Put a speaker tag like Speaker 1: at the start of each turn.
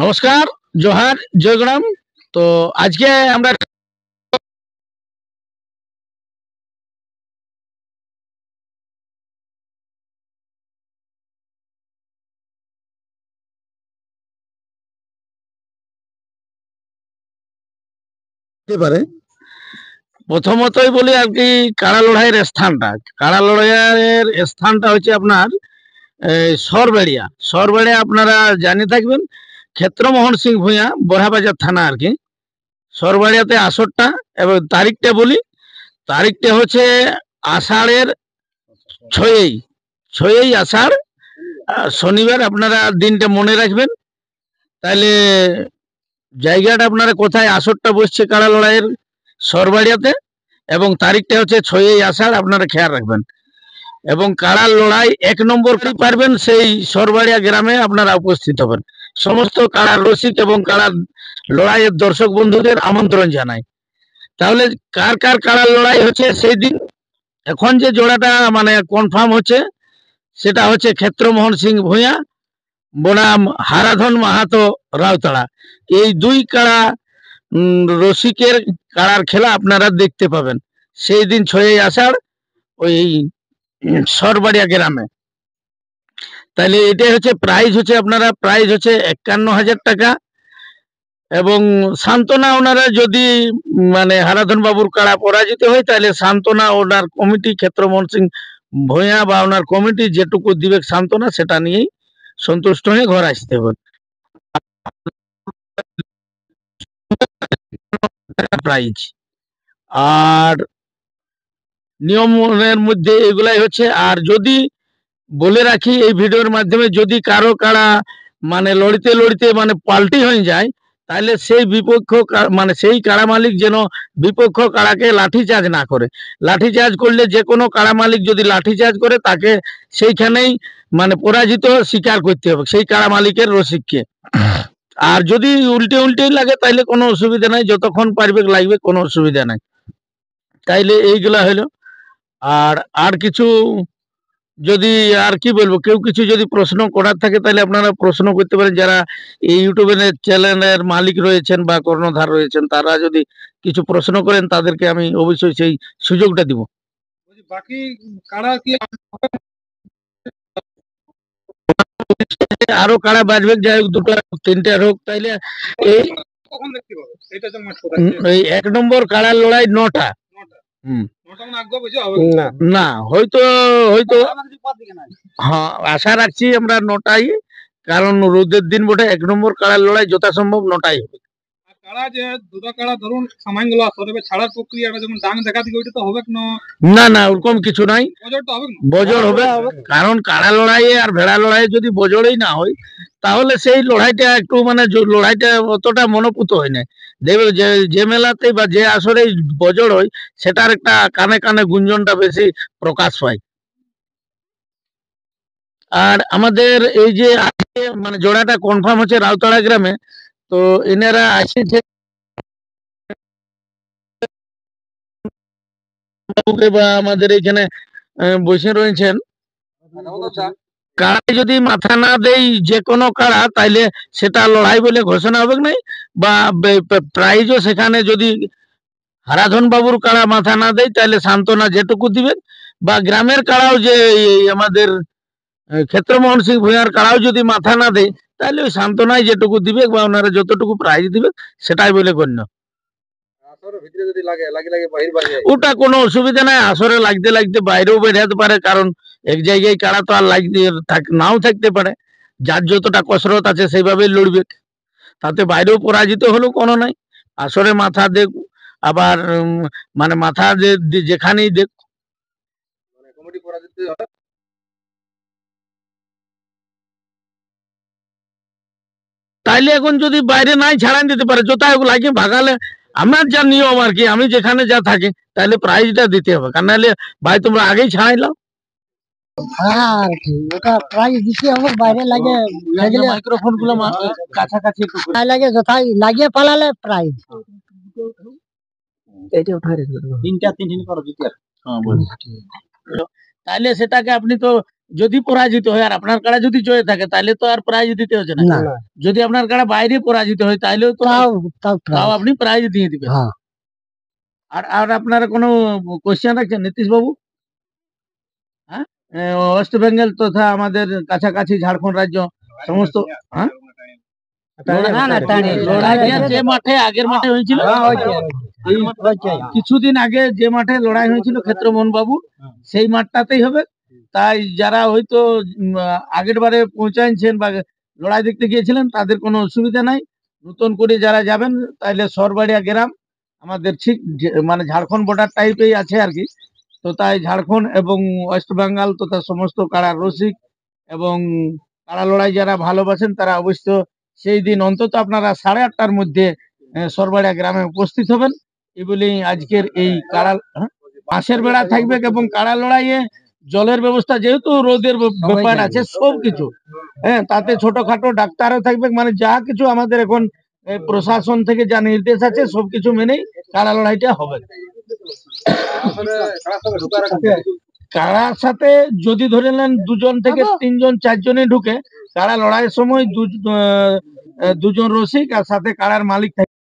Speaker 1: নমস্কার, জোহার, জয়গ্রাম। তো আজকে আমরা পারে প্রথমতই বলি আর কি, কাড়া লড়াইয়ের স্থানটা, কাড়া লড়াইয়ের স্থানটা হচ্ছে আপনার সরবেড়িয়া। সরবেড়িয়া আপনারা জানি থাকবেন, ক্ষেত্রমোহন সিং ভূঁইয়া, বড়াবাজার থানা আর কি। সরবেড়িয়াতে আসরটা, এবং তারিখটা বলি, তারিখটা হচ্ছে আষাঢ়ের 6ই 6ই আষাঢ়, শনিবার। আপনারা দিনটা মনে রাখবেন, তাহলে জায়গাটা আপনারা কোথায় আসরটা বসছে কাড়া লড়াইয়ের, সরবাড়িয়াতে, এবং তারিখটা হচ্ছে 6ই আষাঢ়, আপনারা খেয়াল রাখবেন। এবং কাড়ার লড়াই 1 নম্বর কি পারবেন সেই সরবাড়িয়া গ্রামে আপনারা উপস্থিত হবেন। সমস্ত কাড়ার রসিক এবং কাড়ার লড়াইয়ের দর্শক বন্ধুদের আমন্ত্রণ জানাই। তাহলে কার কার কাড়ার লড়াই হচ্ছে সেই দিন, এখন যে জোড়াটা মানে কনফার্ম হচ্ছে সেটা হচ্ছে ক্ষেত্রমোহন সিং ভূঁইয়া বনাম হারাধন মাহাতো রাউতাড়া। এই দুই কাড়া রসিকের কাড়ার খেলা আপনারা দেখতে পাবেন সেই দিন 6ই আষাঢ়, ওই সরবাড়িয়া গ্রামে। তাহলে এটাই হচ্ছে প্রাইজ, হচ্ছে আপনারা প্রাইজ হচ্ছে 51,000 টাকা। এবং সান্ত্বনা, ওনারা যদি মানে হারাধন বাবুর কাড়া পরাজিত হয়, তাহলে সান্ত্বনা ওনার কমিটি, ক্ষেত্রমোহন সিং ভূঁইয়া বা ওনার কমিটি যেটুকু দিবে সান্ত্বনা, সেটা নিয়েই সন্তুষ্ট হয়ে ঘর আসতে হবে। প্রাইজ আর নিয়মের মধ্যে এগুলাই হচ্ছে। আর যদি বলে রাখি এই ভিডিওর মাধ্যমে, যদি কারো কাড়া মানে লড়িতে লড়িতে মানে পাল্টি হয়ে যায়, তাহলে সেই বিপক্ষ মানে সেই কাড়া মালিক যেন বিপক্ষ কাড়াকে লাঠিচার্জ না করে। লাঠিচার্জ করলে যে কোনো কাড়া মালিক যদি লাঠিচার্জ করে, তাকে সেইখানেই মানে পরাজিত স্বীকার করতে হবে সেই কাড়া মালিকের রসিককে। আর যদি উল্টে উল্টেই লাগে, তাইলে কোনো অসুবিধা নাই, যতক্ষণ পারবে লাগবে, কোনো অসুবিধা নাই। তাইলে এইগুলা হলো। আর আর কিছু যদি, আর কি বলবো, কেউ কিছু যদি প্রশ্ন করার থাকে, তাহলে আপনারা প্রশ্ন করতে পারেন। যারা এই ইউটিউবের চ্যানেলের মালিক রয়েছেন বা কর্ণধার রয়েছেন, তারা যদি কিছু প্রশ্ন করেন, তাদেরকে আমি অবশ্যই সেই সুযোগটা দিব।
Speaker 2: বাকি কারা কি
Speaker 1: আরো কারা বাজবে, যাই হোক, 2টা 3টা হোক, তাইলে এই
Speaker 2: কখন দেখতে পাবো? এটা তো
Speaker 1: এই 1 নম্বর কাড়ার লড়াই 9টা। না, হয়তো হয়তো হ্যাঁ, আশা রাখছি আমরা 9টাই, কারণ রোদের দিন বটে। 1 নম্বর কাড়ার লড়াই যথাসম্ভব 9টাই হবে।
Speaker 2: কারা যে দুটা কারা ধরুন সামাইগুলো আসবে ছাড়ার প্রক্রিয়াটা যেমন ডাং দেখা দিকে ওইটা তো হবে না?
Speaker 1: না না, ওরকম কিছু নাই,
Speaker 2: বজরটা হবে না?
Speaker 1: বজর হবে। কারণ কাড়া লড়াইয়ে আর ভেড়া লড়াইয়ে যদি বজরেই না হয়, তাহলে সেই লড়াইটা একটু মানে লড়াইটা অতটা মনোপুত হয় না। দেখবে যে মেলাতে বা যে আসরে বজর হয়, সেটার একটা কানে কানে গুঞ্জনটা বেশি প্রকাশ পায়। আর আমাদের এই যে আজকে মানে জোড়াটা কনফার্ম হচ্ছে রাউতাড়া গ্রামে। তো এনারা আসছে বা আমাদের এখানে বসে রয়েছেন। কাড়ায় যদি মাথা না দেই যে কোনো কাড়া, তাইলে সেটা লড়াই বলে ঘোষণা হবে নাই, বা প্রাইজও সেখানে যদি হারাধন বাবুর কাড়া মাথা না দেয়, তাহলে সান্ত্বনা যেটুকু দিবেন, বা গ্রামের কাড়াও যে আমাদের ক্ষেত্রমোহন সিং ভূঁইয়ার কাড়াও যদি মাথা না দেয়, তাহলে ওই সান্ত্বনায় যেটুকু দিবে বা ওনারা যতটুকু প্রাইজ দিবে, সেটাই বলে গণ্য। ওটা কোনো অসুবিধা নাই, আসরে লাগতে লাগতে বাইরেও বেরোতে পারে, কারণ এক জায়গায় কাড়া তো আর লাগতে নাও থাকতে পারে। যার যতটা কসরত আছে সেইভাবেই লড়বে, তাতে বাইরেও পরাজিত হলেও কোনো নাই। আসরে মাথা দেখ, আবার মানে মাথা যেখানেই দেখ, তাইলে এখন যদি বাইরে নাই ছাড়াই দিতে পারে, কোথায় লাগে ভাগালে আমার যা নিয়ম আর কি, আমি যেখানে যা থাকি, তাহলে প্রাইজটা দিতে হবে। কারণ নাহলে ভাই তোমরা আগেই ছাড়াইলাম।
Speaker 3: আর কি ওটা প্রাইস দিতে হবে, বাইরে লাগে লাগলে
Speaker 1: মাইক্রোফোন গুলো কাছাকাছি একটু করে।
Speaker 3: লাগে যথাই লাগিয়ে পালালে প্রাইস।
Speaker 1: এইটা উঠাই রেখে তিনটা তিন করো দিতে। হ্যাঁ, বল। তাহলে সেটাকে আপনি তো যদি পরাজিত হয় আর আপনার কাড়া যদি জয় থাকে তাহলে তো আর প্রাইজ দিতে হচ্ছে না।
Speaker 3: না
Speaker 1: যদি আপনার কাড়া বাইরে পরাজিত হয় তাহলেও তো
Speaker 3: তাও তাও
Speaker 1: তাও
Speaker 3: প্রায়
Speaker 1: আপনি প্রাইজ দিয়ে দিবেন।
Speaker 3: হ্যাঁ
Speaker 1: আর আর আপনারা কোনো কোশ্চেন রাখছেন নীতিশ বাবু? হ্যাঁ, ওয়েস্ট বেঙ্গল তথা আমাদের কাছাকাছি ঝাড়খণ্ড রাজ্য সমস্ত হ্যাঁ
Speaker 3: না না টানি
Speaker 1: লড়াইটা যে মাঠে আগের মাঠে হয়েছিল, কিছুদিন আগে যে মাঠে লড়াই হয়েছিল ক্ষেত্রমোহন বাবু, সেই মাঠটাতেই হবে। তাই যারা হয়তো আগের বারে পৌঁছাইছেন বা লড়াই দেখতে গিয়েছিলেন তাদের কোনো অসুবিধা নাই। নতুন করে যারা যাবেন তাইলে সরবাড়িয়া গ্রাম আমাদের ঠিক মানে ঝাড়খণ্ড বর্ডার টাইপেই আছে আর কি। তো তাই ঝাড়খণ্ড এবং ওয়েস্ট বেঙ্গল তথা সমস্ত কাড়া রসিক এবং কাড়া লড়াই যারা ভালোবাসেন তারা অবশ্য সেই দিন অন্তত আপনারা 8:30টার মধ্যে সরবাড়িয়া গ্রামে উপস্থিত হবেন। এই বলেই আজকের এই কাড়া পাশের বেড়া থাকবে এবং কাড়া লড়াইয়ে জলের ব্যবস্থা, যেহেতু রোদের ব্যাপার আছে সবকিছু, হ্যাঁ তাতে ছোটখাটো ডাক্তারও থাকবে, মানে যা কিছু আমাদের এখন প্রশাসন থেকে যা নির্দেশ আছে সবকিছু মেনেই কাড়া লড়াইটা হবে। কাড়ার সাথে যদি ধরে নেন 2 জন থেকে 3 জন 4 জনই ঢুকে, কাড়া লড়াইয়ের সময় দুজন রসিক আর সাথে কাড়ার মালিক থাকে।